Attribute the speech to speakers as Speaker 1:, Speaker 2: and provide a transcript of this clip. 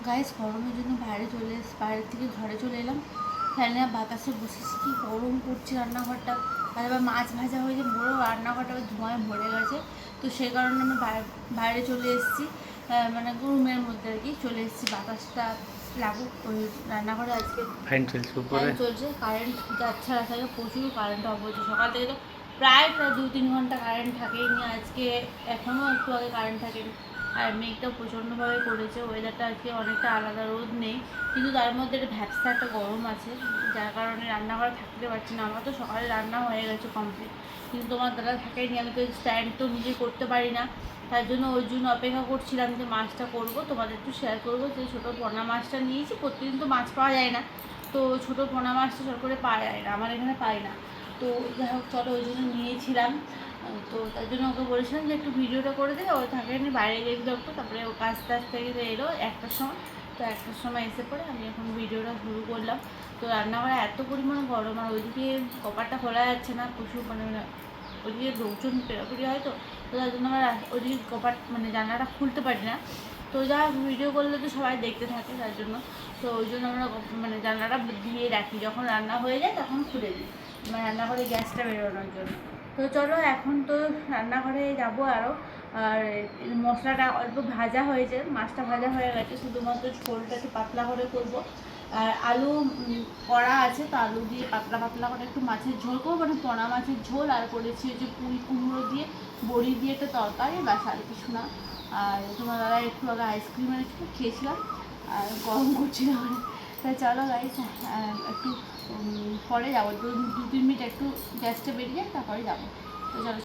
Speaker 1: Guys গরমের জন্য বাইরে থেকে ঘরে চলে এলাম। ফ্যানে বাতাসে বসেছি, কি গরম করছে রান্নাঘরটা। আর এবার মাছ ভাজা হয়েছে, বড়ো রান্নাঘরটা ধোঁয়ায় ভরে গেছে। তো সেই কারণে আমি বাইরে চলে এসেছি, মানে রুমের মধ্যে আর কি চলে এসেছি, বাতাসটা লাগুক। ওই রান্নাঘরে আজকে ফ্যান চলছে, কারেন্ট যাচ্ছে না, থাকে প্রচুর কারেন্ট অফ হচ্ছে। সকাল থেকে তো প্রায় 2-3 ঘন্টা কারেন্ট থাকেই নি। আজকে এখনও একটু আগে কারেন্ট থাকেনি। আর মেঘটা প্রচণ্ডভাবে করেছে, ওয়েদারটা আজকে অনেকটা আলাদা, রোদ নেই কিন্তু তার মধ্যে একটা ভ্যাপসা একটা গরম আছে, যার কারণে রান্নাঘরে থাকতে পারছি না। আমার তো সকালে রান্না হয়ে গেছে কমপ্লিট, কিন্তু তোমার দাদা থাকেনি। আমি তো স্ট্যান্ড তো নিজে করতে পারি না, তার জন্য ওই জন্য অপেক্ষা করছিলাম যে মাছটা করবো, তোমাদের একটু শেয়ার করবো। যে ছোটো পোনা মাছটা নিয়েছি, প্রতিদিন তো মাছ পাওয়া যায় না, তো ছোটো পোনা মাছটা সব করে পাওয়া যায় না, আমার এখানে পাই না। তো যাই হোক চলো, ওই জন্য নিয়েছিলাম। তো তার জন্য ওকে বলেছিলাম যে একটু ভিডিওটা করে দিলে, ও থাকেনি, বাইরে গিয়ে দেখতো। তারপরে ও কাজ থেকে এলো 1টার সময়। তো 1টার সময় এসে পরে আমি এখন ভিডিওটা শুরু করলাম। তো রান্নাঘরে এত পরিমাণ গরম, আর ওইদিকে কপারটা খোলা যাচ্ছে না, প্রচুর মানে ওইদিকে লোকজন পেরাপুরি হয়। তো তার জন্য আমার ওইদিকে কপার মানে জানলাটা খুলতে পারি না। তো যা ভিডিও করলে তো সবাই দেখতে থাকে, তার জন্য। তো ওই জন্য আমরা মানে জানলাটা দিয়ে রাখি, যখন রান্না হয়ে যায় তখন খুলে দিই, মানে রান্নাঘরে গ্যাসটা বেরোনোর জন্য। তো চলো, এখন তো রান্নাঘরে যাবো আরও। আর মশলাটা অল্প ভাজা হয়েছে, মাছটা ভাজা হয়ে গেছে, শুধুমাত্র ঝোলটা একটু পাতলা করে করবো। আর আলু করা আছে, তো আলু দিয়ে পাতলা পাতলা করে একটু মাছের ঝোল করবো, মানে পোনা মাছের ঝোল। আর করেছি ওই যে পুঁই কুমড়ো দিয়ে বড়ি দিয়ে একটা তরকারি, বাস আর কিছু না। আর তোমার দাদা একটু আগে আইসক্রিম একটু খেয়েছিলাম, আর গরম করছিল। তাই চলো গাইস, একটু পরে যাবো, 2-3 মিনিট একটু গ্যাসটা বেরিয়ে যায়, তারপরে যাবো। তো চলো।